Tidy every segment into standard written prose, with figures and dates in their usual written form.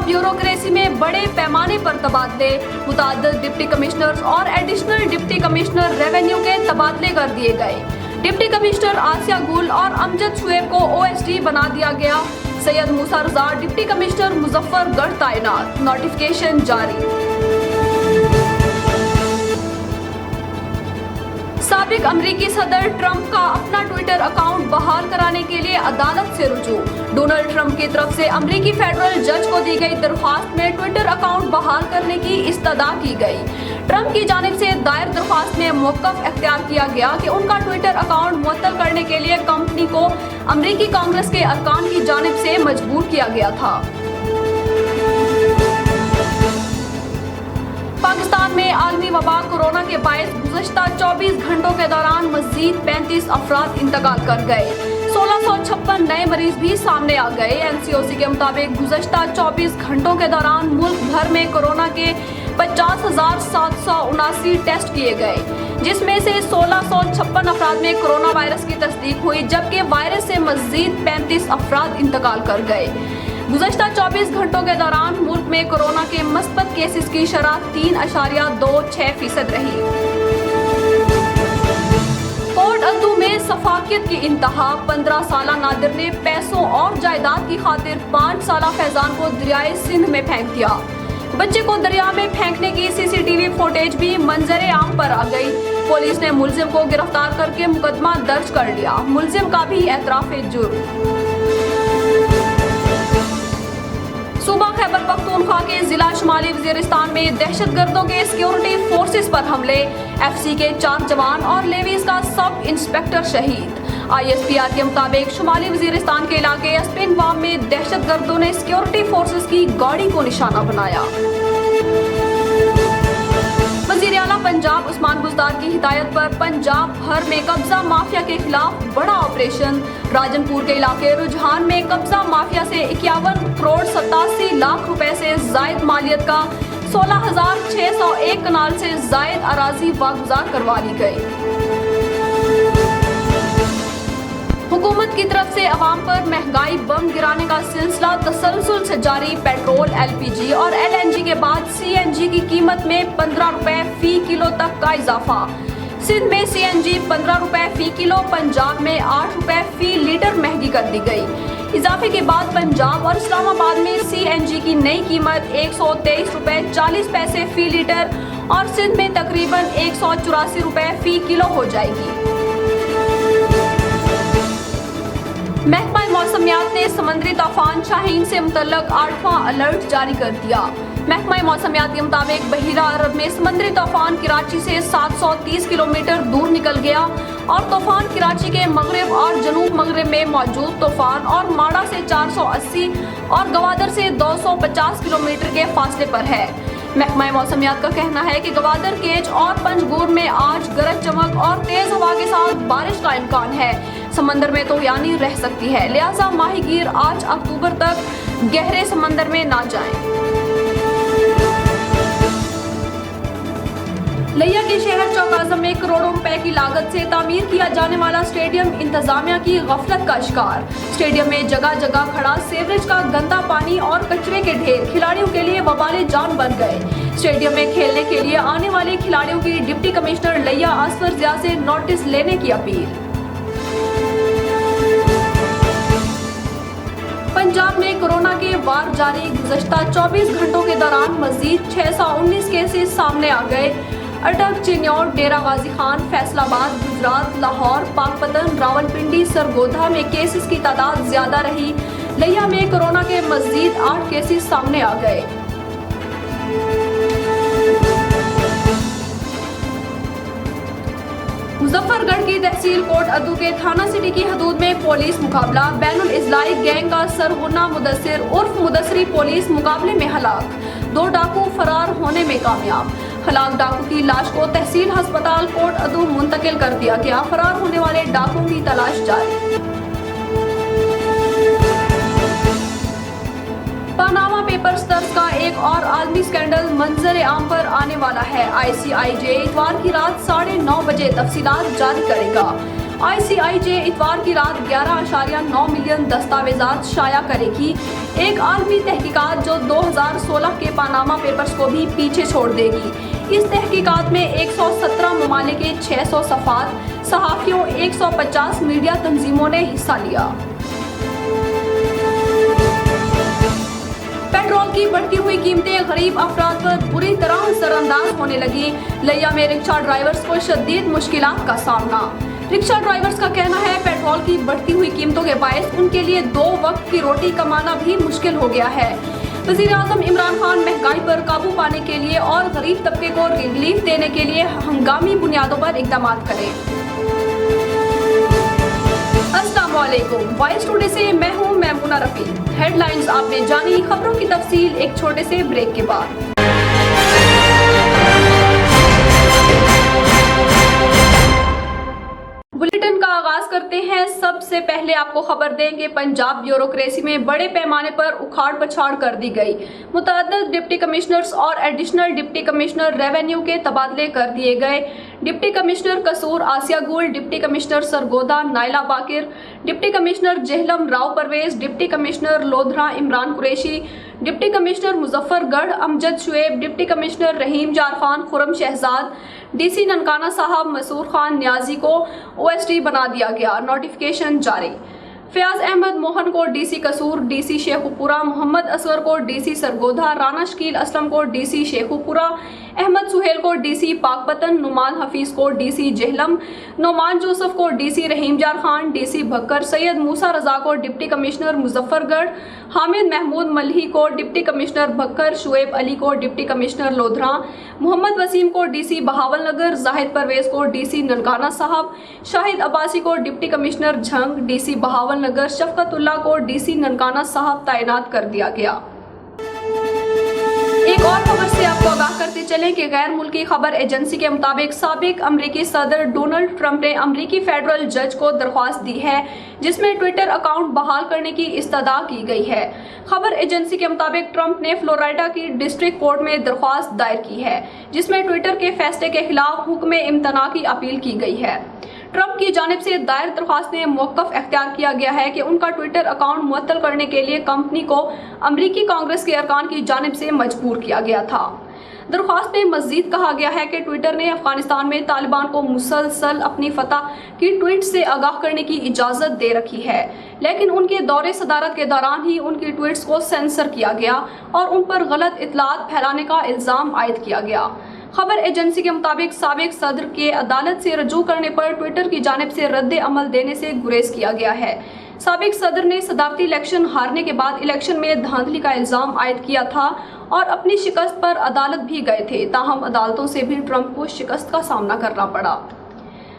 Bureaucracy में बड़े पैमाने पर तबादले, मुतअद्दिद डिप्टी कमिश्नर्स और एडिशनल डिप्टी कमिश्नर रेवेन्यू के तबादले कर दिए गए। डिप्टी कमिश्नर आसिया गुल और अमजद शुएब को OSD बना दिया गया। सैयद मूसा रजा डिप्टी कमिश्नर मुजफ्फरगढ़ तैनात, नोटिफिकेशन जारी। साबिक अमरीकी सदर ट्रंप का अपना ट्विटर अकाउंट बहाल कराने के लिए अदालत से रुजू। डोनाल्ड ट्रंप की तरफ से अमरीकी फेडरल जज को दी गई दरख्वास्त में ट्विटर अकाउंट बहाल करने की इस्तदा की गई। ट्रंप की जानिब से दायर दरख्वास्त में मौक़िफ़ इख्तियार किया गया कि उनका ट्विटर अकाउंट मुअत्तल करने के लिए कंपनी को अमरीकी कांग्रेस के अरकान की जानिब से मजबूर किया गया था। पाकिस्तान में आलमी वबा कोरोना के बायस गुज़श्ता 24 घंटों के दौरान मज़ीद 35 अफराद इंतकाल कर गए। 1656 नए मरीज भी सामने आ गए। NCOC के मुताबिक गुज़श्ता 24 घंटों के दौरान मुल्क भर में कोरोना के 50,779 टेस्ट किए गए, जिसमें से 1656 अफराद में कोरोना वायरस की तस्दीक हुई, जबकि वायरस से मज़ीद 35 अफराद इंतकाल कर गए। गुज़श्ता 24 घंटों के दौरान मुल्क में कोरोना के मस्बत केसेस की शरह 3.26% रही। कोट अद्दू में सफाकियत की इंतहा। 15 साला नादिर ने पैसों और जायदाद की खातिर 5 साला फैजान को दरियाए सिंध में फेंक दिया। बच्चे को दरिया में फेंकने की CCTV फुटेज भी मंजरे आम पर आ गई। पुलिस ने मुलजिम को गिरफ्तार करके मुकदमा दर्ज कर लिया। मुलजिम का भी एतराफ़े जुर्म। सूबा खैबर पख्तूनख्वा के जिला शुमाली वजीरिस्तान में दहशतगर्दों के सिक्योरिटी फोर्सेस पर हमले। FC के 4 जवान और लेवीज का सब इंस्पेक्टर शहीद। ISPR के मुताबिक शुमाली वजीरिस्तान के इलाके स्पिनवाम में दहशतगर्दों ने सिक्योरिटी फोर्सेस की गाड़ी को निशाना बनाया। वज़ीर आला पंजाब उस्मान बुज़दार की हिदायत पर पंजाब भर में कब्जा माफिया के खिलाफ बड़ा ऑपरेशन। राजनपुर के इलाके रुझान में कब्जा माफिया से 51 करोड़ 87 लाख रुपए से जायद मालियत का 16,601 कनाल से जायद अराजी वागुजार करवा ली गई। हुकूमत की तरफ से अवाम पर महंगाई बम गिराने का सिलसिला तसलसल से जारी। पेट्रोल, LPG और LNG के बाद CNG की कीमत में 15 रुपए फी किलो तक का इजाफा। सिंध में CNG 15 रुपए फी किलो, पंजाब में 8 रुपए फी लीटर महंगी कर दी गई। इजाफे के बाद पंजाब और इस्लामाबाद में CNG की नई कीमत 123 रुपए 40 पैसे फी लीटर और सिंध में तकरीबन 184 रुपए फी किलो हो जाएगी। महकमा मौसमियात ने समुद्री तूफान शाहीन से मुतल्लक 8वां अलर्ट जारी कर दिया। महकमा मौसमियात के मुताबिक बहिरा अरब में समुद्री तूफान कराची से 730 किलोमीटर दूर निकल गया और तूफान कराची के मगरिब और जनूब मगरिब में मौजूद तूफान और माड़ा से 480 और गवादर से 250 किलोमीटर के फासले पर है। महकमा मौसमियात का कहना है कि गवादर, केज और पंजगुर में आज गरज चमक और तेज हवा के साथ बारिश का इम्कान है। समंदर में तूफ़ानी रह सकती है, लिहाजा माहीगीर 8 अक्टूबर तक गहरे समंदर में ना जाएं। लिया के शहर चौकाज़म में करोड़ों रुपए की लागत से तामीर किया जाने वाला स्टेडियम इंतजामिया की गफलत का शिकार। स्टेडियम में जगह जगह खड़ा सीवरेज का गंदा पानी और कचरे के ढेर खिलाड़ियों के लिए वबाले जान बन गए। स्टेडियम में खेलने के लिए आने वाले खिलाड़ियों की डिप्टी कमिश्नर लिया असफर जिया से नोटिस लेने की अपील। पंजाब में कोरोना के वार जारी। गुज़श्ता 24 घंटों के दौरान मजीद 619 केसेस सामने आ गए। अटक, चिन्नौर, डेरा गाजी खान, फैसलाबाद, गुजरात, लाहौर, पाकपतन, रावलपिंडी, सरगोधा में केसेस की तादाद ज्यादा रही। लिया में कोरोना के मजीद 8 केसेस सामने आ गए। मुजफ्फरगढ़ की तहसील कोट अद्दू के थाना सिटी की हदूद में पुलिस मुकाबला। बैनुल इजलाई गैंग का सरगुना मुदस्सिर उर्फ मुदस्सरी पुलिस मुकाबले में हलाक। 2 डाकू फरार होने में कामयाब। हलाक डाकू की लाश को तहसील अस्पताल कोट अद्दू मुंतकिल कर दिया गया। फरार होने वाले डाकुओं की तलाश जारी। पनामा पेपर्स दर्ज का एक और आलमी स्कैंडल मंजर आम पर आने वाला है। ICIJ इतवार की रात 9:30 बजे तफसीलात जारी करेगा। ICIJ इतवार की रात 11.9 मिलियन दस्तावेजात शाया करेगी। एक आलमी तहकीकात जो 2016 के पानामा पेपर्स को भी पीछे छोड़ देगी। इस तहकीकात में 117 ममालिक के 600 सहाफ़ियों 150 मीडिया तंजीमों ने हिस्सा लिया। पेट्रोल की बढ़ती हुई कीमतें गरीब अफराद पर बुरी तरह असरअंदाज होने लगी। लिया में रिक्शा ड्राइवर्स को शदीद मुश्किलात का सामना। रिक्शा ड्राइवर्स का कहना है पेट्रोल की बढ़ती हुई कीमतों के बायस उनके लिए 2 वक्त की रोटी कमाना भी मुश्किल हो गया है। वज़ीर-ए-आज़म इमरान खान महंगाई पर काबू पाने के लिए और गरीब तबके को रिलीफ देने के लिए हंगामी बुनियादों पर इक़दाम करें। अस्सलाम वालेकुम, वॉइस टुडे से मैं हूं मैमूना रफी। हेडलाइंस आपने जानी, खबरों की तफसील एक छोटे से ब्रेक के बाद। बुलेटिन का आगाज करते हैं। सबसे पहले आपको खबर देंगे पंजाब ब्यूरोक्रेसी में बड़े पैमाने पर उखाड़ पछाड़ कर दी गई। मुतअद्दिद डिप्टी कमिश्नर्स और एडिशनल डिप्टी कमिश्नर रेवेन्यू के तबादले कर दिए गए। Deputy commissioner Kasur Asiya Gul, deputy commissioner Sargodha Naila Baqir, deputy commissioner Jhelum Rao Pervez, deputy commissioner Lodhran Imran Qureshi, deputy commissioner Muzaffargarh Amjad Shoaib, deputy commissioner Rahim Yar Khan Khurram Shahzad, DC Nankana Sahib Masoor Khan Niazi को ओएसडी बना दिया गया। नोटिफिकेशन जारी। फयाज अहमद मोहन को डीसी कसूर, डीसी शेखुपुरा, मोहम्मद असगर को डीसी सरगोधा, राना शकील असलम को डीसी शेखुपुरा, अहमद सुहेल को डीसी पाकपतन, नुमान हफीज को डीसी जहलम, नोमान जोसफ को डीसी रहीम जार खान, डीसी भक्कर, सैयद मूसा रजा को डिप्टी कमिश्नर मुजफ्फरगढ़, हामिद महमूद मलही को डिप्टी कमिश्नर भक्कर, शुएब अली को डिप्टी कमिश्नर लोधरा, मोहम्मद वसीम को डीसी बहावलनगर, जाहिद परवेज को डीसी ननकाना साहब, शाहिद अब्बासी को deputy commissioner Jhang, DC Bahawalnagar, Shafqatullah को डीसी ननकाना साहब तैनात कर दिया गया। एक और खबर से आपको आगाह करते चलें कि गैर मुल्की खबर एजेंसी के मुताबिक साबिक अमरीकी सदर डोनाल्ड ट्रंप ने अमरीकी फेडरल जज को दरख्वास्त दी है जिसमें ट्विटर अकाउंट बहाल करने की इस्तदा की गई है। खबर एजेंसी के मुताबिक ट्रंप ने फ्लोरिडा की डिस्ट्रिक्ट कोर्ट में दरख्वास्त दायर की है जिसमें ट्विटर के फैसले के खिलाफ हुक्म इम्तना की अपील की गई है। ट्रंप की जानिब से दायर दरख्वास्त में मौक़िफ़ इख्तियार किया गया है कि उनका ट्विटर अकाउंट मुअत्तल करने के लिए कंपनी को अमरीकी कांग्रेस के अरकान की जानिब से मजबूर किया गया था। दरख्वास्त में मज़ीद कहा गया है कि ट्विटर ने अफगानिस्तान में तालिबान को मुसलसल अपनी फतह की ट्वीट से आगाह करने की इजाज़त दे रखी है, लेकिन उनके दौरे सदारत के दौरान ही उनकी ट्वीट्स को सेंसर किया गया और उन पर गलत इत्तलात फैलाने का इल्ज़ाम आयद किया गया। खबर एजेंसी के मुताबिक साबिक सदर के अदालत से रजू करने पर ट्विटर की जानिब से रद्द अमल देने से गुरेज किया गया है। साबिक सदर ने सदारती इलेक्शन हारने के बाद इलेक्शन में धांधली का इल्ज़ाम आयद किया था और अपनी शिकस्त पर अदालत भी गए थे, ताहम अदालतों से भी ट्रंप को शिकस्त का सामना करना पड़ा।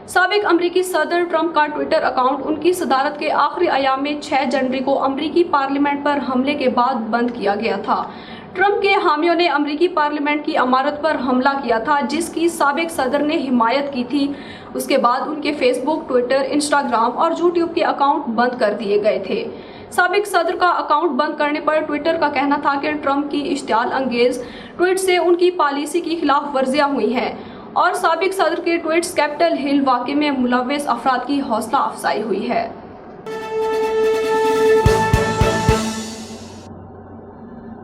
साबिक अमरीकी सदर ट्रंप का ट्विटर अकाउंट उनकी सदारत के आखिरी अयाम में 6 जनवरी को अमरीकी पार्लियामेंट पर हमले के बाद बंद किया गया था। ट्रंप के हामियों ने अमरीकी पार्लियामेंट की इमारत पर हमला किया था जिसकी साबिक सदर ने हिमायत की थी। उसके बाद उनके फेसबुक, ट्विटर, इंस्टाग्राम और यूट्यूब के अकाउंट बंद कर दिए गए थे। साबिक सदर का अकाउंट बंद करने पर ट्विटर का कहना था कि ट्रंप की इश्तियाल अंगेज ट्वीट से उनकी पॉलिसी की खिलाफ वर्जियां हुई हैं और साबिक सदर के ट्वीट्स कैपिटल हिल वाक़े में मुलव्वस अफराद की हौसला अफजाई हुई है।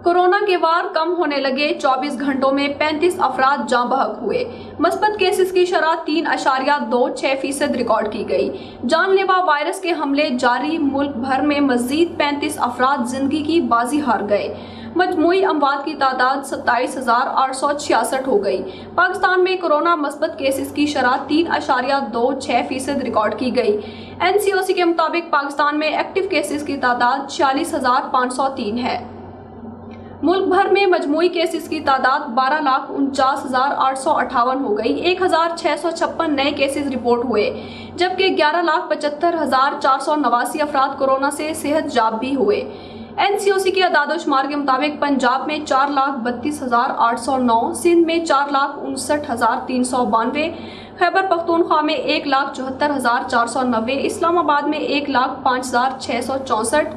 कोरोना के वार कम होने लगे, 24 घंटों में 35 अफराद जाँ बहक हुए। मस्बत केसेस की शरह 3.26% रिकॉर्ड की गई। जानलेवा वायरस के हमले जारी, मुल्क भर में मजीद 35 अफराद जिंदगी की बाजी हार गए। मजमूई अमवात की तादाद 27,866 हो गई। पाकिस्तान में कोरोना मस्बत केसेस की शरह 3.26% रिकॉर्ड की गई। NCOC के मुताबिक पाकिस्तान में एक्टिव केसेस की तादाद 46,503 है। मुल्क भर में मजमूई केसेस की तादाद 12,49,858 हो गई। 1,656 नए केसेस रिपोर्ट हुए, जबकि 11,75,489 अफराद कोरोना से सेहत याब भी हुए। NCOC के अदाद-ओ-शुमार के मुताबिक पंजाब में 4,32,809, सिंध में 4,59,392, खैबर पख्तूनख्वा में 1,74,490, इस्लामाबाद में 1,05,664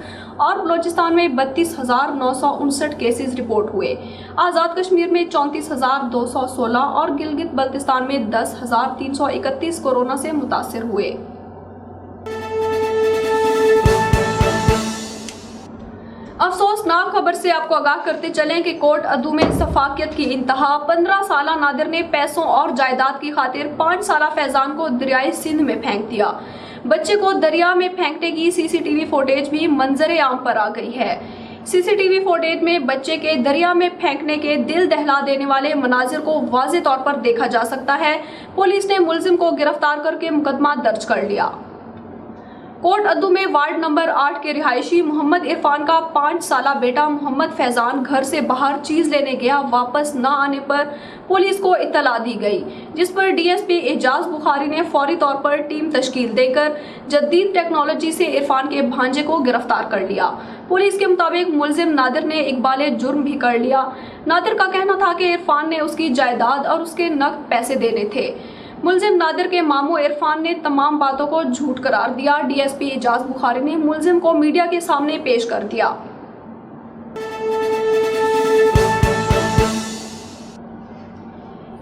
और बलोचिस्तान में 32,959 केसेस रिपोर्ट हुए। आज़ाद कश्मीर में 34,216 और गिलगित बल्तिस्तान में 10,331 कोरोना से मुतासिर हुए। अफसोसनाक खबर से आपको आगाह करते चलें कि कोट अदू में सफाकियत की इंतहा। 15 साला नादिर ने पैसों और जायदाद की खातिर 5 साला फैजान को दरियाए सिंध में फेंक दिया। बच्चे को दरिया में फेंकने की सीसीटीवी फुटेज भी मंजर आम पर आ गई है। सीसीटीवी फुटेज में बच्चे के दरिया में फेंकने के दिल दहला देने वाले मनाजिर को वाज़े तौर पर देखा जा सकता है। पुलिस ने मुलजिम को गिरफ्तार करके मुकदमा दर्ज कर लिया। कोट अद्दू में वार्ड नंबर 8 के रिहायशी मोहम्मद इरफान का 5 साला बेटा मोहम्मद फैजान घर से बाहर चीज लेने गया। वापस न आने पर पुलिस को इत्तला दी गई, जिस पर डीएसपी एजाज बुखारी ने फौरी तौर पर टीम तश्कील देकर जदीद टेक्नोलॉजी से इरफान के भांजे को गिरफ्तार कर लिया। पुलिस के मुताबिक मुलजिम नादिर ने इकबाल जुर्म भी कर लिया। नादिर का कहना था कि इरफान ने उसकी जायदाद और उसके नकद पैसे देने थे। मुलजिम नादिर के मामू इरफान ने तमाम बातों को झूठ करार दिया। डीएसपी एजाज बुखारी ने मुलजिम को मीडिया के सामने पेश कर दिया।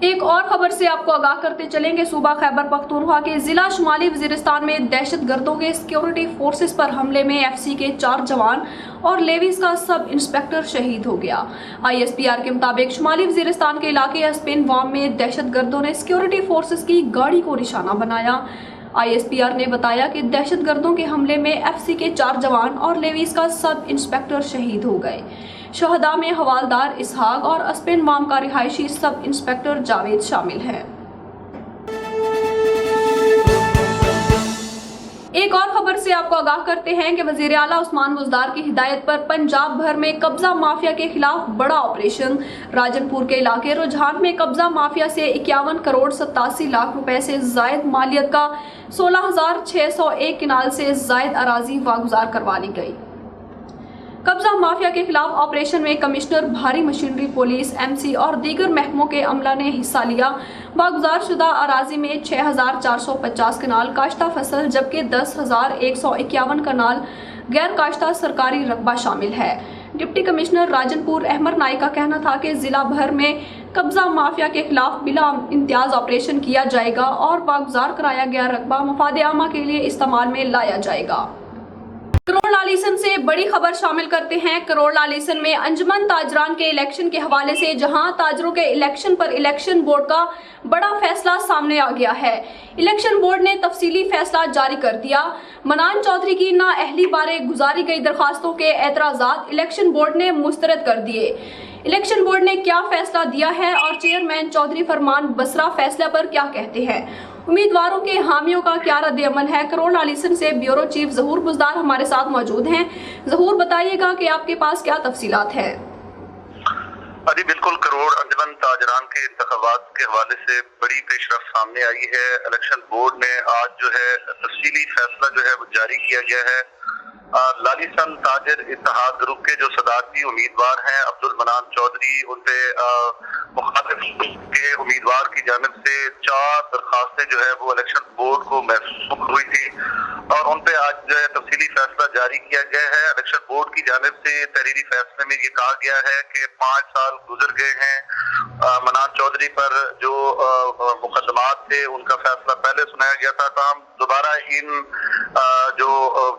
एक और खबर से आपको आगाह करते चलेंगे। सूबा खैबर पख्तूनख्वा के जिला शुमाली वजीरिस्तान में दहशत गर्दों के सिक्योरिटी फोर्सेस पर हमले में एफसी के 4 जवान और लेविस का सब इंस्पेक्टर शहीद हो गया। ISPR के मुताबिक शुमाली वजीरिस्तान के इलाके अस्पिन वाम में दहशत गर्दों ने सिक्योरिटी फोर्सेस की गाड़ी को निशाना बनाया। ISPR ने बताया कि दहशत गर्दों के हमले में एफसी के 4 जवान और लेविस का सब इंस्पेक्टर शहीद हो गए। शहदा में हवालदार इसहाक और अस्पिन वाम का रिहायशी सब इंस्पेक्टर जावेद शामिल हैं। एक और खबर से आपको आगाह करते हैं कि वजीर आला उस्मान बुज़दार की हिदायत पर पंजाब भर में कब्जा माफिया के खिलाफ बड़ा ऑपरेशन। राजनपुर के इलाके रुझान में कब्जा माफिया से 51 करोड़ 87 लाख रुपए से जायद मालियत का 16,601 किनाल से जायद अराजी वागुजार करवा ली गई। कब्जा माफिया के खिलाफ ऑपरेशन में कमिश्नर भारी मशीनरी पुलिस MC और दीगर महकमों के अमला ने हिस्सा लिया। वागुजार शुदा अराजी में 6,450 कनाल काश्ता फसल जबकि 10,151 कनाल गैर काश्ता सरकारी रकबा शामिल है। डिप्टी कमिश्नर राजनपुर अहमद नाई का कहना था कि जिला भर में कब्जा माफिया के खिलाफ बिला इम्तियाज ऑपरेशन किया जाएगा और वागुजार कराया गया रकबा मफाद आमा के लिए इस्तेमाल में लाया जाएगा। करोड़ लालीसन से बड़ी खबर शामिल करते हैं। करोड़ लालीसन में अंजुमन ताजरान के इलेक्शन के हवाले से जहां ताजरों के इलेक्शन पर इलेक्शन बोर्ड का बड़ा फैसला सामने आ गया है। इलेक्शन बोर्ड ने तफसीली फैसला जारी कर दिया। मनान चौधरी की नाअहली बारे गुजारी गई दरखास्तों के एतराजात इलेक्शन बोर्ड ने मुस्तरद कर दिए। इलेक्शन बोर्ड ने क्या फैसला दिया है और चेयरमैन चौधरी फरमान बसरा फैसले पर क्या कहते हैं, उम्मीदवारों के हामियों का क्या रद्द-ए-अमल है। करोड़ लालीसन से ब्यूरो चीफ ज़हूर बुज़दार हमारे साथ मौजूद हैं। ज़हूर, बताइएगा कि आपके पास क्या तफसीलात है। जी बिल्कुल, करोड़ अंजुमन ताजरान के इंतखाबात के हवाले से बड़ी पेशरफ सामने आई है। इलेक्शन बोर्ड ने आज जो है तफसीली फैसला जो है वो जारी किया गया है। लालीसन ताजर इत्तेहाद ग्रुप के जो सदारती उम्मीदवार हैं अब्दुल मनान चौधरी, उनपे मुखालिफ के उम्मीदवार की जानिब से 4 दरखास्तें जो है वो इलेक्शन बोर्ड को महसूस हुई थी और उनपे आज जो है तफसीली फैसला जारी किया गया है। इलेक्शन बोर्ड की जानिब से तहरीरी फैसले में ये कहा गया है कि 5 साल गुजर गए हैं। मनान चौधरी पर जो मुकदमात थे उनका फैसला पहले सुनाया गया था, ताहम दोबारा इन जो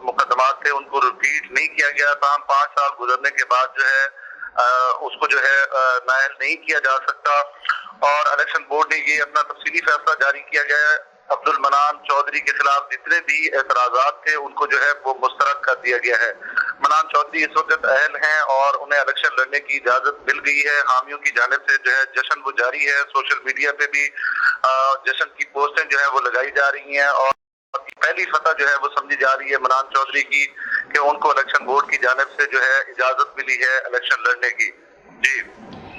मुकदमात थे उनको रिपीट नहीं किया गया। ताहम 5 साल गुजरने के बाद जो है उसको जो है नायल नहीं किया जा सकता और इलेक्शन बोर्ड ने ये अपना तफसीली फैसला जारी किया गया है। अब्दुल मनान चौधरी के खिलाफ जितने भी एतराजात थे उनको जो है वो मुस्तरद कर दिया गया है। मनान चौधरी इस वक्त अहल हैं और उन्हें इलेक्शन लड़ने की इजाजत मिल गई है। हामियों की जानिब से जो है जश्न वो जारी है। सोशल मीडिया पे भी जश्न की पोस्टें जो है वो लगाई जा रही हैं और पहली फतह जो है वो समझी जा रही है मनान चौधरी की कि उनको इलेक्शन बोर्ड की जानिब से जो है इजाजत मिली है इलेक्शन लड़ने की। जी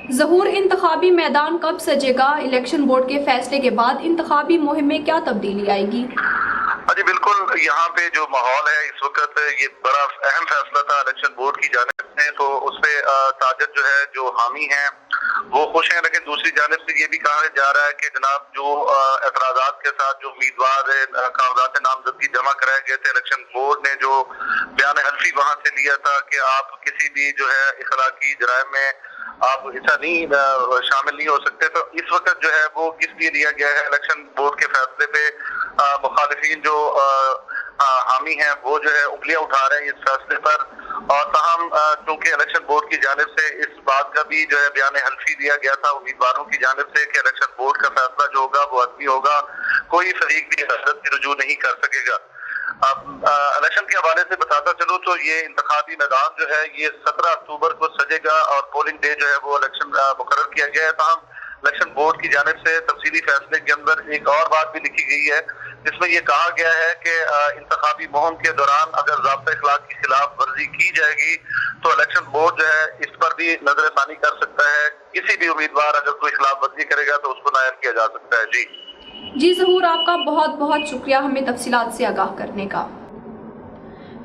ज़हूर, इंतखाबी मैदान कब सजेगा? इलेक्शन बोर्ड के फैसले के बाद इंतखाबी मुहिम में क्या तब्दीली आएगी? जी बिल्कुल, यहाँ पे जो माहौल है इस वक्त ये बड़ा अहम फैसला था इलेक्शन बोर्ड की जानिब से, तो उसपे ताजर जो है जो हामी हैं वो खुश हैं, लेकिन दूसरी जानिब से ये भी कहा जा रहा है कि जनाब जो एतराजात के साथ जो उम्मीदवार कागजात नामजदगी जमा कराए गए थे, इलेक्शन बोर्ड ने जो बयान हल्फी वहां से लिया था कि आप किसी भी जो है इखलाकी जराइम में आप हिस्सा नहीं शामिल नहीं हो सकते, तो इस वक्त जो है वो किस लिए लिया गया है इलेक्शन बोर्ड के फैसले पे मुखालिफिन जो हामी हैं वो जो है उंगलियां उठा रहे हैं इस फैसले पर और तमाम चूंकि इलेक्शन बोर्ड की जानिब से इस बात का भी जो है बयान हल्फी दिया गया था उम्मीदवारों की जानिब से कि इलेक्शन बोर्ड का फैसला जो होगा वो अदबी होगा, कोई फरीक भी अदालत की रुजू नहीं कर सकेगा। अब इलेक्शन के हवाले से बताता चलूं तो ये इंतखाबी मैदान जो है ये 17 अक्टूबर को सजेगा और पोलिंग डे जो है वो इलेक्शन मुकर्रर किया गया है। तमाम इलेक्शन बोर्ड की जानिब से तफसीली फैसले के अंदर एक और बात भी लिखी गई है जिसमें ये कहा गया है कि इंतखाबी मुहिम के दौरान अगर ज़ाब्ता इखलाक की खिलाफ वर्जी की जाएगी तो इलेक्शन बोर्ड जो है इस पर भी नजरसानी कर सकता है। किसी भी उम्मीदवार अगर कोई खिलाफ वर्जी करेगा तो उसको नायब किया जा सकता है। जी ज़हूर, आपका बहुत बहुत शुक्रिया हमें तफसीलात से आगाह करने का।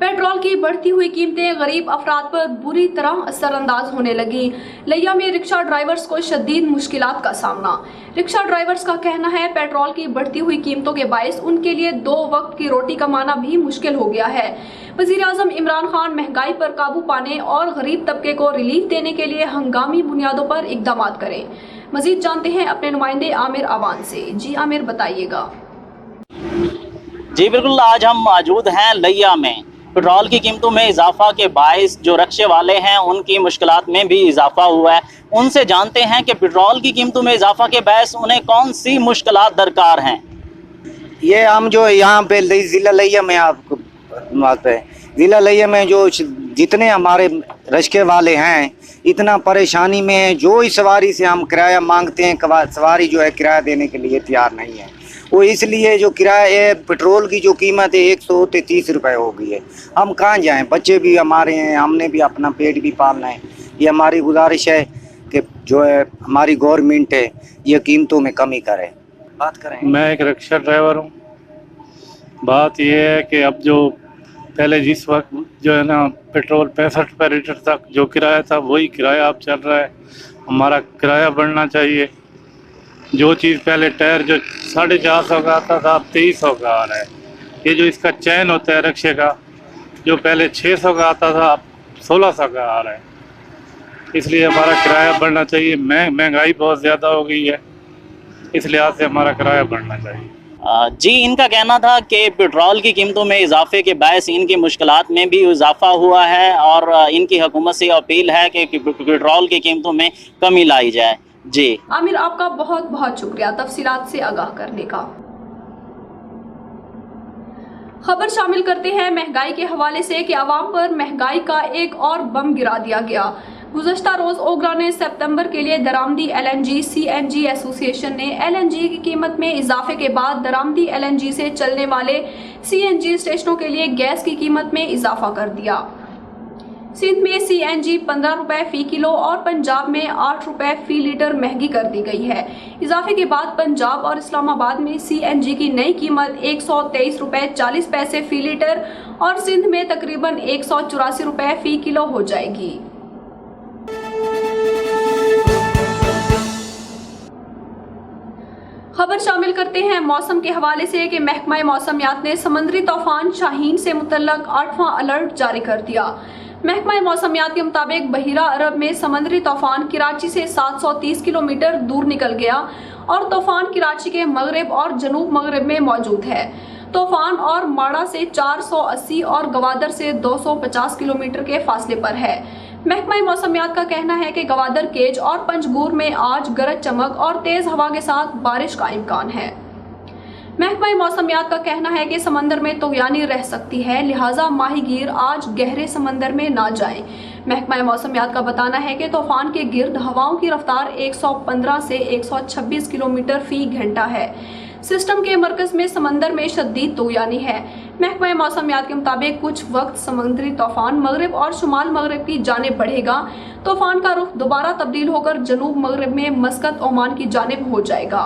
पेट्रोल की बढ़ती हुई कीमतें गरीब अफराद पर बुरी तरह असरअंदाज होने लगी। लिया में रिक्शा ड्राइवर्स को शदीद मुश्किलात का सामना। रिक्शा ड्राइवर्स का कहना है पेट्रोल की बढ़ती हुई कीमतों के बायस उनके लिए 2 वक्त की रोटी कमाना भी मुश्किल हो गया है। वज़ीर आज़म इमरान खान महंगाई पर काबू पाने और गरीब तबके को रिलीफ देने के लिए हंगामी बुनियादों पर इकदाम करें। मजीद जानते हैं अपने नुमाइंदे आमिर आवान से। जी आमिर, बताइएगा। जी बिल्कुल, आज हम मौजूद हैं लिया में। पेट्रोल की कीमतों में इजाफा के बायस जो रक्शे वाले हैं उनकी मुश्किलात में भी इजाफा हुआ है। उनसे जानते हैं कि पेट्रोल की कीमतों में इजाफा के बायस उन्हें कौन सी मुश्किलात दरकार हैं। ये हम जो यहाँ पे ज़िला लिया में आपको ज़िला लिया में जो जितने हमारे रिक्शे वाले हैं इतना परेशानी में है। जो इस सवारी से हम किराया मांगते हैं सवारी जो है किराया देने के लिए तैयार नहीं है। वो इसलिए जो किराया है पेट्रोल की जो कीमत है 130 रुपए हो गई है। हम कहाँ जाएं, बच्चे भी हमारे हैं, हमने भी अपना पेट भी पालना है। ये हमारी गुजारिश है कि जो है हमारी गवर्नमेंट है ये कीमतों में कमी करे। बात करें, मैं एक रिक्शा ड्राइवर हूँ। बात ये है कि अब जो पहले जिस वक्त जो है ना पेट्रोल 65 रुपये लीटर तक जो किराया था वही किराया अब चल रहा है। हमारा किराया बढ़ना चाहिए। जो चीज़ पहले टायर जो 450 का आता था अब 2300 का आ रहा है। ये जो इसका चैन होता है रिक्शे का जो पहले 600 का आता था अब 1600 का आ रहा है। इसलिए हमारा किराया बढ़ना चाहिए। महंगाई बहुत ज़्यादा हो गई है, इस लिहाज से हमारा किराया बढ़ना चाहिए। जी, इनका कहना था कि पेट्रोल की कीमतों में इजाफे के बायस इनकी मुश्किलात में भी इजाफा हुआ है और इनकी हुकूमत से अपील है कि पेट्रोल की कीमतों में कमी लाई जाए। जी आमिर, आपका बहुत बहुत शुक्रिया तफसीलात से आगाह करने का। खबर शामिल करते हैं महंगाई के हवाले से कि आवाम पर महंगाई का एक और बम गिरा दिया गया। गुज़श्ता रोज ओगरा ने सितंबर के लिए दरामदी LNG CNG एसोसिएशन ने LNG की कीमत में इजाफे के बाद दरामदी LNG से चलने वाले CNG स्टेशनों के लिए गैस की कीमत में इजाफा कर दिया। सिंध में CNG 15 रुपए फी किलो और पंजाब में 8 रुपए फी लीटर महंगी कर दी गई है। इजाफे के बाद पंजाब और इस्लामाबाद में CNG की नई कीमत 123 रुपए 40 पैसे फी लीटर और सिंध में तकरीबन 184 रुपए फी किलो हो जाएगी। खबर शामिल करते हैं मौसम के हवाले से कि महकमा मौसमियात ने समुद्री तूफान शाहीन से मुतल्लक 8वां अलर्ट जारी कर दिया। महकमा मौसमियात के मुताबिक बहिरा अरब में समुद्री तूफान कराची से 730 किलोमीटर दूर निकल गया और तूफान कराची के मगरिब और जनूब मगरिब में मौजूद है। तूफान और माड़ा से 480 और गवादर से 250 किलोमीटर के फासले पर है। महकमा मौसमियात का कहना है कि गवादर, केज और पंजगूर में आज गरज चमक और तेज हवा के साथ बारिश का इम्कान है। महकमा मौसमियात का कहना है कि समंदर में तूफ़ानी रह सकती है, लिहाजा माहीगीर आज गहरे समंदर में ना जाएं। महकमा मौसमियात का बताना है कि तूफान के गिर्द हवाओं की रफ्तार 115 से 126 किलोमीटर फी घंटा है। सिस्टम के मरकज में समंदर में शदीद तूफ़ानी है। महकमा मौसमियात के मुताबिक कुछ वक्त समुद्री तूफान मगरिब और शुमाल मगरिब की जानिब बढ़ेगा। तूफान का रुख दोबारा तब्दील होकर जनूब मगरिब में मस्कत ओमान की जानिब हो जाएगा।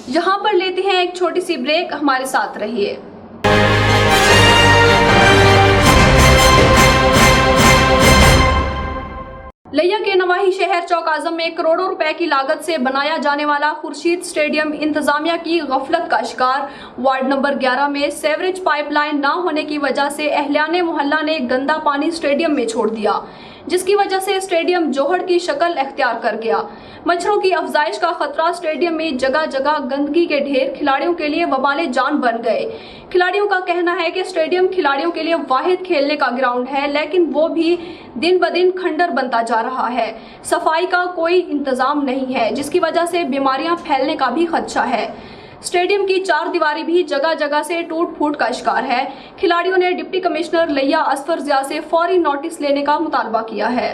यहाँ पर लेते हैं एक छोटी सी ब्रेक, हमारे साथ रहिए। लिया के नवाही शहर चौक आजम में करोड़ों रुपए की लागत से बनाया जाने वाला खुर्शीद स्टेडियम इंतजामिया की गफलत का शिकार। वार्ड नंबर 11 में सेवरेज पाइपलाइन न होने की वजह से अहलियाने मोहल्ला ने गंदा पानी स्टेडियम में छोड़ दिया। जिसकी वजह से स्टेडियम जोहड़ की शक्ल अख्तियार कर गया। मच्छरों की अफजाइश का खतरा, स्टेडियम में जगह जगह गंदगी के ढेर खिलाड़ियों के लिए वबाले जान बन गए। खिलाड़ियों का कहना है कि स्टेडियम खिलाड़ियों के लिए वाहिद खेलने का ग्राउंड है, लेकिन वो भी दिन ब दिन खंडर बनता जा रहा है। सफाई का कोई इंतजाम नहीं है, जिसकी वजह से बीमारियां फैलने का भी खदशा है। स्टेडियम की चार दीवारी भी जगह जगह से टूट फूट का शिकार है। खिलाड़ियों ने डिप्टी कमिश्नर लिया असफर जिया से फौरी नोटिस लेने का मुतालबा किया है।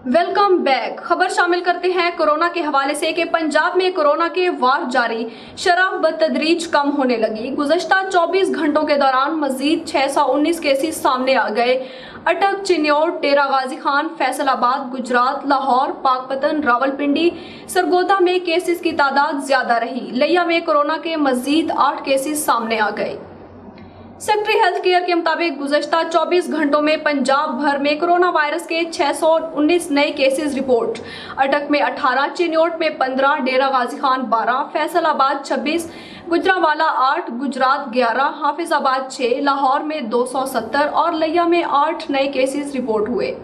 Welcome back. खबर शामिल करते हैं कोरोना के हवाले से कि पंजाब में कोरोना के वार जारी, शरह बतदरीज कम होने लगी। गुज़श्ता 24 घंटों के दौरान मजीद 619 केसेस सामने आ गए। अटक, चिन्योट, डेरा गाजी खान, फैसलाबाद, गुजरात, लाहौर, पाकपतन, रावलपिंडी, सरगोदा में केसेस की तादाद ज्यादा रही। लिया में कोरोना के मजीद 8 केसेस सामने आ गए। सेक्रेटरी हेल्थ केयर के मुताबिक गुज़श्ता 24 घंटों में पंजाब भर में कोरोना वायरस के 619 नए केसेस रिपोर्ट। अटक में 18, चिन्योट में 15, डेरा गाजी खान 12, फैसलाबाद 26, गुजरांवाला 8, गुजरात 11, हाफिजाबाद 6, लाहौर में 270 और लिया में 8 नए केसेस रिपोर्ट हुए।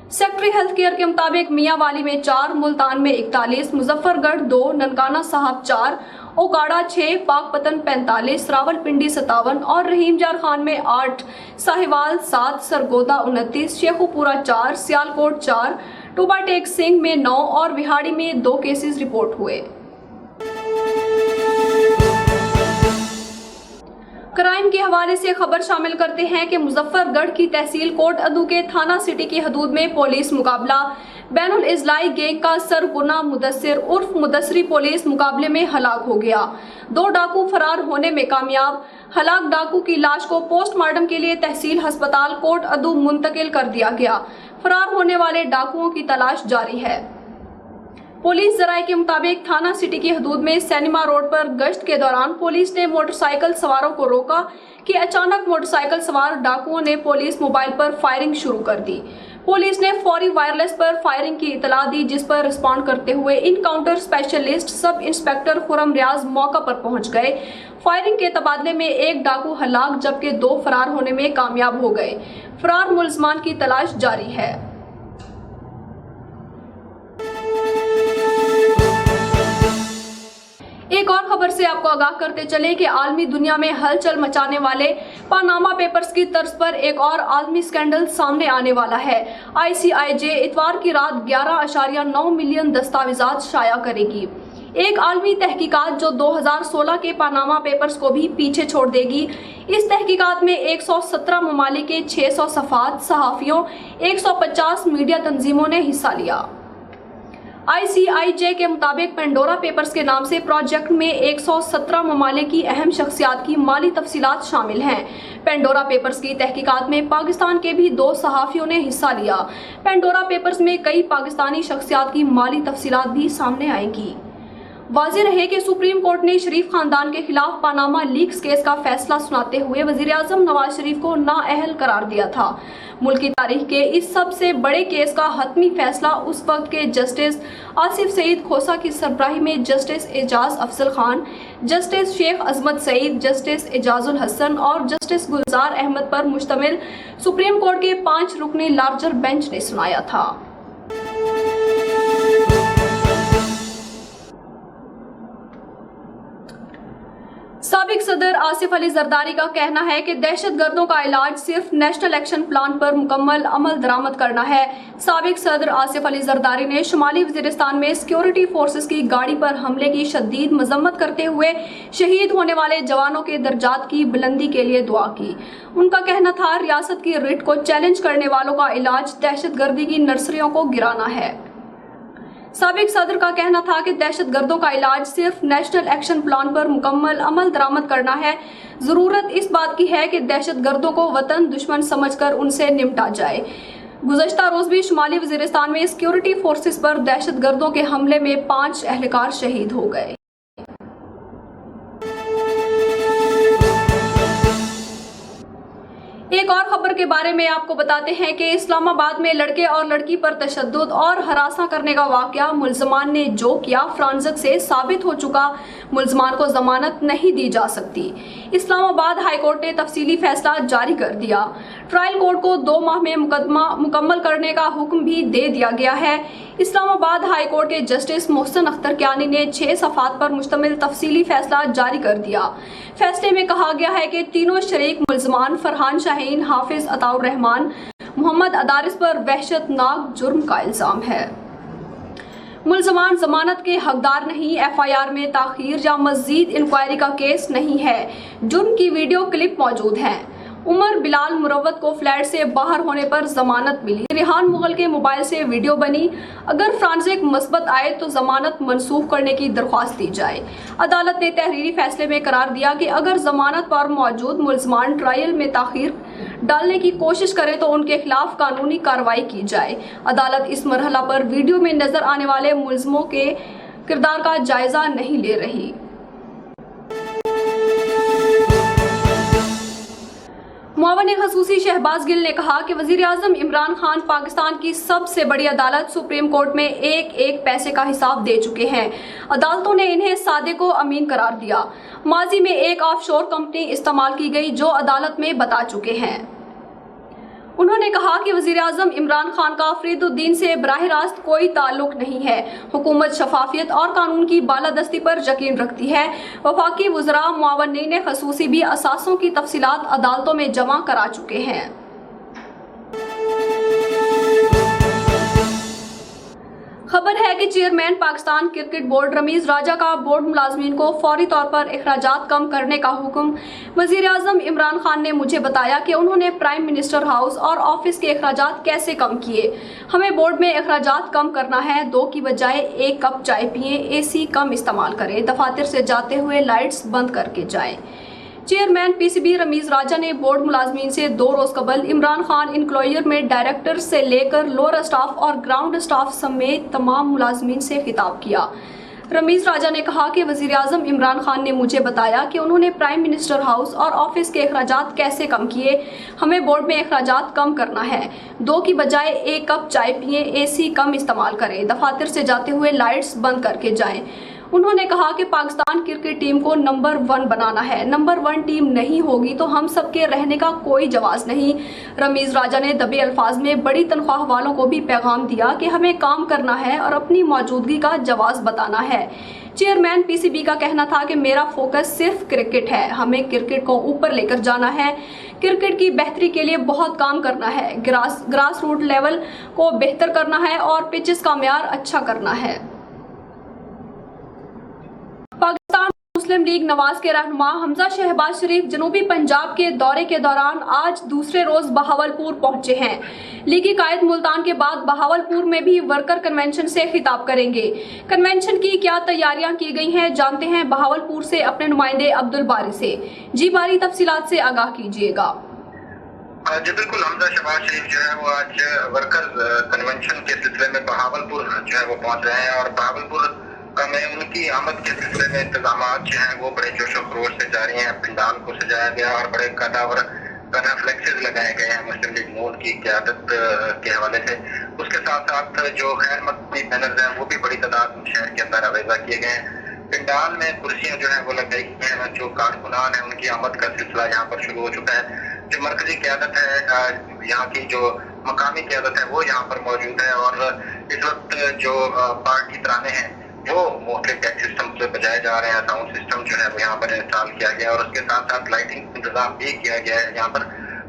सेक्रेटरी हेल्थ केयर के मुताबिक मियांवाली में 4, मुल्तान में 41, मुजफ्फरगढ़ 2, ननकाना साहब 4, ओकाड़ा 6, पाकपतन 45, रावलपिंडी 57 और रहीम जार खान में 8, साहिवाल 7, सरगोदा 29, शेखुपुरा 4, सियालकोट 4, टूबा टेक सिंह में 9 और विहाड़ी में 2 केसेस रिपोर्ट हुए। क्राइम के हवाले से खबर शामिल करते हैं कि मुजफ्फरगढ़ की तहसील कोट अदू के थाना सिटी की हदूद में पुलिस मुकाबला। बैनुल इजलाई गैंग का सरगुना मुदस्सिर उर्फ मुदस्सरी पुलिस मुकाबले में हलाक हो गया। 2 डाकू फरार होने में कामयाब। हलाक डाकू की लाश को पोस्टमार्टम के लिए तहसील अस्पताल कोट अदू मुंतकिल कर दिया गया। फरार होने वाले डाकुओं की तलाश जारी है। पुलिस जराये के मुताबिक थाना सिटी की हदूद में सिनेमा रोड पर गश्त के दौरान पुलिस ने मोटरसाइकिल सवारों को रोका कि अचानक मोटरसाइकिल सवार डाकुओं ने पुलिस मोबाइल पर फायरिंग शुरू कर दी। पुलिस ने फौरी वायरलेस पर फायरिंग की इतला दी, जिस पर रिस्पॉन्ड करते हुए encounter specialist sub inspector Khurram Riaz मौका पर पहुंच गए। फायरिंग के तबादले में 1 डाकू हलाक जबकि 2 फरार होने में कामयाब हो गए। फरार मुलजमान की तलाश जारी है। एक और खबर से आपको आगाह करते चले कि आलमी दुनिया में हलचल मचाने वाले पानामा पेपर्स की तर्ज पर एक और आलमी स्कैंडल सामने आने वाला है। ICIJ इतवार की रात 11.9 मिलियन दस्तावेजात शाया करेगी। एक आलमी तहकीकात जो 2016 के पानामा पेपर्स को भी पीछे छोड़ देगी। इस तहकीकात में 117 ममालिक के 600 सफात, सहाफियों, 150 मीडिया तंजीमों ने हिस्सा लिया। ICIJ के मुताबिक पेंडोरा पेपर्स के नाम से प्रोजेक्ट में 117 ममालिक की अहम शख्सियात की माली तफसीलात शामिल हैं। पेंडोरा पेपर्स की तहकीकात में पाकिस्तान के भी 2 सहाफियों ने हिस्सा लिया। पेंडोरा पेपर्स में कई पाकिस्तानी शख्सियात की माली तफसीलात भी सामने आएंगी। वाज़ेह रहे कि सुप्रीम कोर्ट ने शरीफ खानदान के खिलाफ पानामा लीक्स केस का फैसला सुनाते हुए वजीर आजम नवाज शरीफ को नाअहल करार दिया था। मुल्क की तारीख के इस सबसे बड़े केस का हतमी फैसला उस वक्त के जस्टिस आसिफ सईद खोसा की सरबराही में जस्टिस एजाज अफजल खान, जस्टिस शेख अजमत सईद, जस्टिस एजाजुल हसन और जस्टिस गुलजार अहमद पर मुश्तमिल सुप्रीम कोर्ट के 5 रुकनी लार्जर बेंच ने सुनाया था। साबिक सदर आसिफ अली जरदारी का कहना है कि दहशतगर्दों का इलाज सिर्फ नेशनल एक्शन प्लान पर मुकम्मल अमल दरामद करना है। साबिक सदर आसिफ अली जरदारी ने शुमाली वजीरिस्तान में सिक्योरिटी फोर्सेस की गाड़ी पर हमले की शदीद मजम्मत करते हुए शहीद होने वाले जवानों के दर्जात की बुलंदी के लिए दुआ की। उनका कहना था, रियासत की रिट को चैलेंज करने वालों का इलाज दहशतगर्दी की नर्सरियों को गिराना है। साबिक सदर का कहना था कि दहशतगर्दों का इलाज सिर्फ नेशनल एक्शन प्लान पर मुकम्मल अमल दरामद करना है। जरूरत इस बात की है कि दहशतगर्दों को वतन दुश्मन समझकर उनसे निपटा जाए। गुज़श्ता रोज भी शुमाली वजीरिस्तान में सिक्योरिटी फोर्सेस पर दहशतगर्दों के हमले में 5 एहलकार शहीद हो गए। एक और खबर के बारे में आपको बताते हैं कि इस्लामाबाद में लड़के और लड़की पर तशद्दुद और हरासा करने का वाकया मुल्ज़मान ने जो किया फोरेंसिक से साबित हो चुका, मुल्ज़मान को जमानत नहीं दी जा सकती। इस्लामाबाद हाई कोर्ट ने तफसीली फैसला जारी कर दिया। ट्रायल कोर्ट को 2 माह में मुकदमा मुकम्मल करने का हुक्म भी दे दिया गया है। इस्लामाबाद हाई कोर्ट के जस्टिस मोहसिन अख्तर कियानी ने 6 सफ़ात पर मुश्तमिल तफसीली फैसला जारी कर दिया। फैसले में कहा गया है कि तीनों शरीक मुल्ज़मान फरहान शाहीन, हाफिज अताउर रहमान, मोहम्मद अदारिस पर वहशतनाक जुर्म का इल्ज़ाम है। मुल्ज़मान जमानत के हकदार नहीं, FIR में ताख़ीर या मज़ीद इंक्वायरी का केस नहीं है। जुर्म की वीडियो क्लिप मौजूद है। उमर बिलाल मुरव्वत को फ्लैट से बाहर होने पर जमानत मिली। रिहान मुगल के मोबाइल से वीडियो बनी। अगर फ्रांसिक मस्बत आए तो जमानत मनसूख करने की दरख्वास्त दी जाए। अदालत ने तहरीरी फैसले में करार दिया कि अगर जमानत पर मौजूद मुल्ज़मान ट्रायल में ताख़ीर डालने की कोशिश करें तो उनके खिलाफ कानूनी कार्रवाई की जाए। अदालत इस मरहला पर वीडियो में नजर आने वाले मुल्ज़मों के किरदार का जायजा नहीं ले रही। मुआवन खसूसी शहबाज गिल ने कहा कि वज़ीर-ए-आज़म इमरान खान पाकिस्तान की सबसे बड़ी अदालत सुप्रीम कोर्ट में एक पैसे का हिसाब दे चुके हैं। अदालतों ने इन्हें सादे को अमीन करार दिया। माजी में एक ऑफशोर कंपनी इस्तेमाल की गई जो अदालत में बता चुके हैं। उन्होंने कहा कि वज़ीर-ए-आज़म इमरान खान का फरीदुद्दीन से बराह रास्त कोई ताल्लुक नहीं है। हुकूमत शफाफियत और कानून की बालादस्ती पर यकीन रखती है। वफाकी वज़रा मुआवनीन खसूसी भी असासों की तफसीलात अदालतों में जमा करा चुके हैं। खबर है कि chairman Pakistan cricket board Rameez Raja का बोर्ड मुलाजमीन को फौरी तौर पर अखराजात कम करने का हुक्म। वज़ीर-ए-आज़म इमरान खान ने मुझे बताया कि उन्होंने प्राइम मिनिस्टर हाउस और ऑफिस के अखराजात कैसे कम किए। हमें बोर्ड में अखराजात कम करना है। 2 की बजाय 1 कप चाय पिए, AC कम इस्तेमाल करें, दफातर से जाते हुए लाइट्स बंद करके जाएं। चेयरमैन PCB रमीज राजा ने बोर्ड मुलाजमीन से 2 रोज कबल इमरान खान इंक्लोयर में डायरेक्टर से लेकर लोअर स्टाफ और ग्राउंड स्टाफ समेत तमाम मुलाजमीन से खिताब किया। रमीज राजा ने कहा कि वज़ीर-ए-आज़म इमरान खान ने मुझे बताया कि उन्होंने प्राइम मिनिस्टर हाउस और ऑफिस के अखराजात कैसे कम किए। हमें बोर्ड में अखराजात कम करना है। 2 की बजाय 1 कप चाय पिए, AC कम इस्तेमाल करें, दफातर से जाते हुए लाइट्स बंद करके जाएं। उन्होंने कहा कि पाकिस्तान क्रिकेट टीम को नंबर 1 बनाना है। नंबर 1 टीम नहीं होगी तो हम सबके रहने का कोई जवाज नहीं। रमीज राजा ने दबे अल्फाज में बड़ी तनख्वाह वालों को भी पैगाम दिया कि हमें काम करना है और अपनी मौजूदगी का जवाज बताना है। चेयरमैन PCB का कहना था कि मेरा फोकस सिर्फ क्रिकेट है। हमें क्रिकेट को ऊपर लेकर जाना है। क्रिकेट की बेहतरी के लिए बहुत काम करना है। ग्रास रूट लेवल को बेहतर करना है और पिचेस का म्यार अच्छा करना है। पाकिस्तान मुस्लिम लीग नवाज के रहनुमा हमजा शहबाज शरीफ जनूबी पंजाब के दौरे के दौरान आज दूसरे रोज बहावलपुर पहुंचे हैं। लीगी कायद मुल्तान के बाद बहावलपुर में भी वर्कर कन्वेंशन से खिताब करेंगे। कन्वेंशन की क्या तैयारियां की गई हैं, जानते हैं बहावलपुर से अपने नुमाइंदे अब्दुल बारी से। जी बारी, तफसीलात से आगाह कीजिएगा। जी बिल्कुल, हमजा शहबाज शरीफ जो है वो आज वर्कर कन्वेंशन के सिलसिले में बहावलपुर जो है वो पहुंच रहे हैं और बहावलपुर में उनकी आमद के सिलसिले में इंतजाम जो हैं वो बड़े जोशो खरोश से जारी हैं। पंडाल को सजाया गया और बड़े कदावर फ्लेक्सेस लगाए गए हैं मुस्लिम लीग नून की क़यादत के हवाले से। उसके साथ साथ जो खैर मकबूली बैनर्स हैं वो भी बड़ी तादाद में शहर के अंदर आवेजा किए गए हैं। पंडाल में कुर्सियां जो है वो लगाई गई हैं। जो कारकुनान है उनकी आमद का सिलसिला यहाँ पर शुरू हो चुका है। जो मरकजी क़यादत है यहाँ की, जो मकामी क़यादत है वो यहाँ पर मौजूद है और इस वक्त जो पार्टी तराने हैं वो मुख्तलिफ डेक सिस्टम से बजाए जा रहे हैं। साउंड सिस्टम जो है वो यहाँ पर इंस्टॉल किया गया और उसके साथ साथ लाइटिंग इंतजाम भी किया गया है यहाँ पर।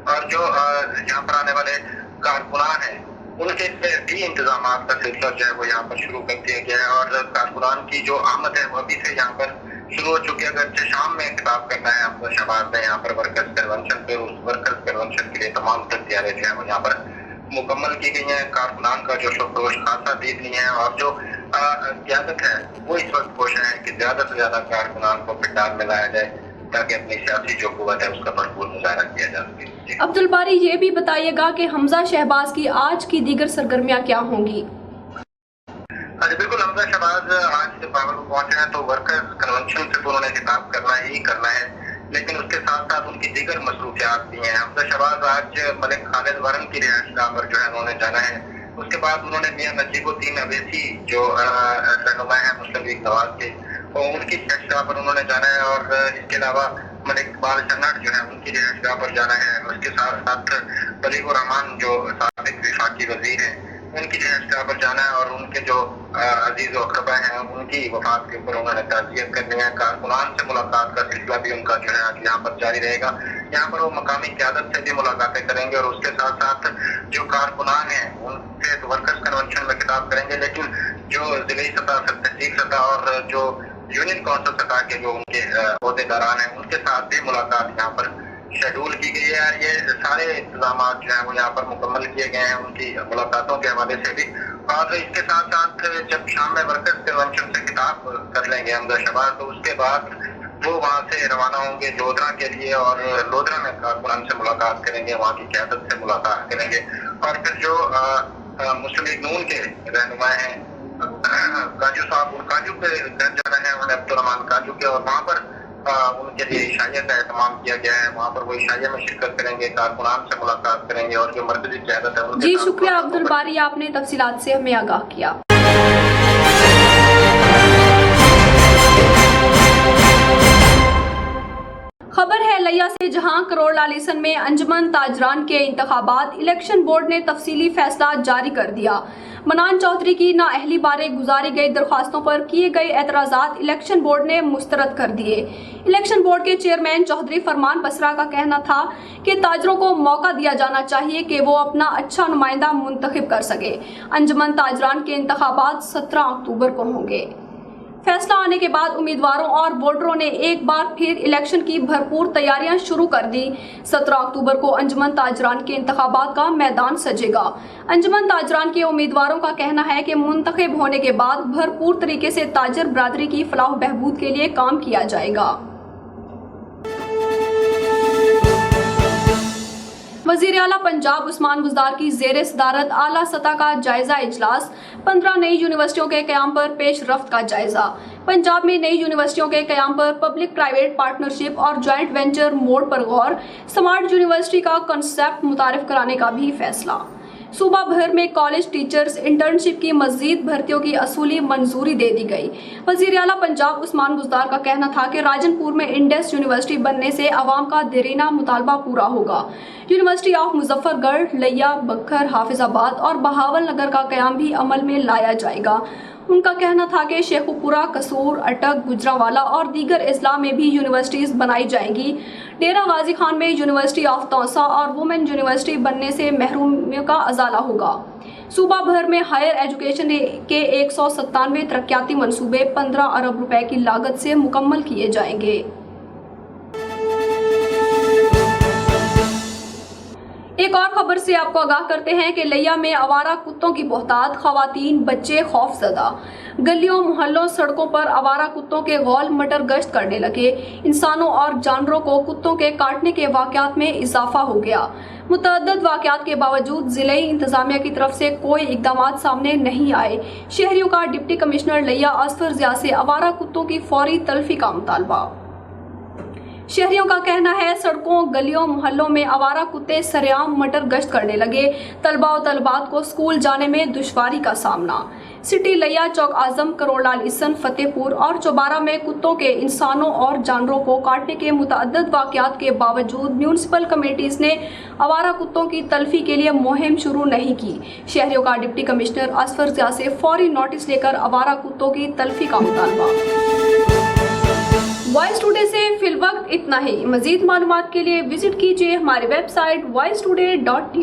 और जो यहाँ पर आने वाले कारकुनान हैं उनके भी इंतजाम का सिलसिला जो है वो यहाँ पर शुरू कर दिया गया है और कारकुनान की जो आमद है वो अभी से यहाँ पर शुरू हो चुकी है। अगर शाम में खिताब करना है आपको शहबाज ने यहाँ पर वर्कर्स कन्वेंशन पे, उस वर्कर्स कन्वेंशन के लिए तमाम तैयारियां जो है वो यहाँ पर मुकम्मल की गई है। कारकुनान का जो शोरोश खासा देख नहीं है और जो क़यादत है वो इस वक्त कोशिश है कि ज्यादा से ज्यादा कारकुनान को पंडाल में लाया जाए ताकि अपनी सियासी जो कुव्वत है उसका भरपूर मुजाहरा किया जा सके। अब्दुल बारी, ये भी बताइएगा कि हमजा शहबाज की आज की दीगर सरगर्मियां क्या होंगी? बिल्कुल, हमजा शहबाज आज से बहावलपुर पहुंचे हैं तो वर्कर्स कन्वेंशन से तो उन्होंने खिताब करना ही करना है। लेकिन उसके साथ साथ उनकी दीगर मसरूफियात भी हैं। हमजा शहबाज आज मलिक खालिद वरन की रिहाइशगाह पर जो है उन्होंने जाना है। उसके बाद उन्होंने मियां नजीबुद्दीन अवैसी जो रहनुमा है मुस्लिम लीग नवाज के, तो उनकी रिहाइशगाह पर उन्होंने जाना है। और इसके अलावा मलिक इकबाल चन्नड़ जो है उनकी रिहाइशगाह पर जाना है। उसके साथ साथ बलीगुर रहमान जो साबिक विफाकी वजीर हैं उनकी रिहाइशगाह पर जाना है। और उनके जो अजीज व अक़रबा हैं उनकी वफात के ऊपर उन्होंने ताज़ियत करनी है। कारकुनान से मुलाकात का सिलसिला भी उनका जो है आज यहाँ पर जारी रहेगा। यहाँ पर वो मकामी क़यादत से भी मुलाकातें करेंगे और उसके साथ साथ जो कारकुनान हैं उनसे तो वर्कर्स कन्वेंशन में खिताब करेंगे, लेकिन जो ज़िली सतह, तहसील सतह और जो यूनियन काउंसिल सतह के जो उनके अहदेदारान हैं उनके साथ भी मुलाकात यहाँ पर शेड्यूल की गई है। ये सारे इंतजाम जो है वो यहाँ पर मुकम्मल किए गए हैं उनकी मुलाकातों के हवाले से भी। और इसके साथ साथ जब शाम में वर्कर्स कन्वेंशन से खिताब कर लेंगे हमजा शहबाज, तो उसके बाद वो वहाँ से रवाना होंगे लोधरा के लिए और लोधरा में कारकुनान से मुलाकात करेंगे, वहाँ की क़यादत से मुलाकात करेंगे। और फिर जो मुस्लिम लीग नून के रहनुमा हैं काजू साहब, काजू पे घर जाना है उन्होंने, अब्दुर्रहमान काजू के, और वहाँ पर उनके लिए इशाइया का एहतमाम किया गया है। वहाँ पर वो इशाइया में शिरकत करेंगे, कारकुनान से मुलाकात करेंगे और जो मरकजी क़यादत है उनके जी साथ शुक्रिया मुलाकात अब्दुल बारी, आपने तफसीलात से हमें आगाह किया। खबर है लिया से, जहां करोड़ लालिसन में अंजुमन ताजरान के इंतखाबात, इलेक्शन बोर्ड ने तफसीली फैसला जारी कर दिया। मनान चौधरी की नाअहली बारे गुजारी गई दरख्वास्तों पर किए गए एतराज़ात इलेक्शन बोर्ड ने मुस्तरद कर दिए। इलेक्शन बोर्ड के चेयरमैन चौधरी फरमान बसरा का कहना था कि ताजरों को मौका दिया जाना चाहिए कि वो अपना अच्छा नुमाइंदा मुंतखब कर सके। अंजुमन ताजरान के इंतखाबात 17 अक्टूबर को होंगे। फैसला आने के बाद उम्मीदवारों और वोटरों ने एक बार फिर इलेक्शन की भरपूर तैयारियां शुरू कर दी। 17 अक्टूबर को अंजुमन ताजरान के इंतखाबात का मैदान सजेगा। अंजुमन ताजरान के उम्मीदवारों का कहना है कि मुंतखब होने के बाद भरपूर तरीके से ताजर बरादरी की फलाह बहबूद के लिए काम किया जाएगा। वज़ीर आला पंजाब उस्मान बुज़दार की ज़ेर सदारत आला सतह का जायजा इजलास, 15 नई यूनिवर्सिटियों के क़याम पर पेश रफ्त का जायजा। पंजाब में नई यूनिवर्सिटियों के क़याम पर पब्लिक प्राइवेट पार्टनरशिप और जॉइंट वेंचर मोड पर गौर, स्मार्ट यूनिवर्सिटी का कंसेप्ट मुतारिफ कराने का भी फैसला। सूबा भर में कॉलेज टीचर्स इंटर्नशिप की मजीद भर्तियों की असूली मंजूरी दे दी गई। वज़ीर आला पंजाब उस्मान बुज़दार का कहना था कि राजनपुर में इंडस यूनिवर्सिटी बनने से अवाम का देरीना मुतालबा पूरा होगा। यूनिवर्सिटी ऑफ मुजफ्फरगढ़, लिया, बखर, हाफिजाबाद और बहावल नगर का क़याम भी अमल में लाया जाएगा। उनका कहना था कि शेखुपुरा, कसूर, अटक, गुजरावाला और दीगर अजला में भी यूनिवर्सिटीज़ बनाई जाएंगी। डेरा गाजी खान में यूनिवर्सिटी ऑफ तौसा और वुमेन यूनिवर्सिटी बनने से महरूमियों का अजाला होगा। सूबा भर में हायर एजुकेशन के 197 तरक्याती मंसूबे 15 अरब रुपए की लागत से मुकम्मल किए जाएंगे। एक और खबर से आपको आगाह करते हैं कि लिया में आवारा कुत्तों की बहुतात, खवातीन बच्चे खौफजदा। गलियों मोहल्लों सड़कों पर आवारा कुत्तों के गौल मटर गश्त करने लगे। इंसानों और जानवरों को कुत्तों के काटने के वाकयात में इजाफा हो गया। मुतअद्दिद वाकयात के बावजूद ज़िले इंतजामिया की तरफ से कोई इकदाम सामने नहीं आए। शहरियों का डिप्टी कमिश्नर लिया असफर ज़िया से आवारा कुत्तों की फौरी तल्फी का मुतालबा। शहरियों का कहना है सड़कों, गलियों, मोहल्लों में आवारा कुत्ते सरेआम मटर गश्त करने लगे। तलबा और तलबात को स्कूल जाने में दुश्वारी का सामना। सिटी, लिया, चौक आजम, करोड़लाल इसन, फतेहपुर और चौबारा में कुत्तों के इंसानों और जानवरों को काटने के मुतअद्दिद वाकयात के बावजूद म्यूनिसिपल कमेटीज ने आवारा कुत्तों की तल्फी के लिए मुहिम शुरू नहीं की। शहरियों का डिप्टी कमिश्नर असफर ज़िया से फौरी नोटिस लेकर आवारा कुत्तों की तल्फी का मुतालबा। वॉइस टुडे से फिलवक्त इतना ही। मजीद मालूमात के लिए विजिट कीजिए हमारी वेबसाइट voicetoday.tv।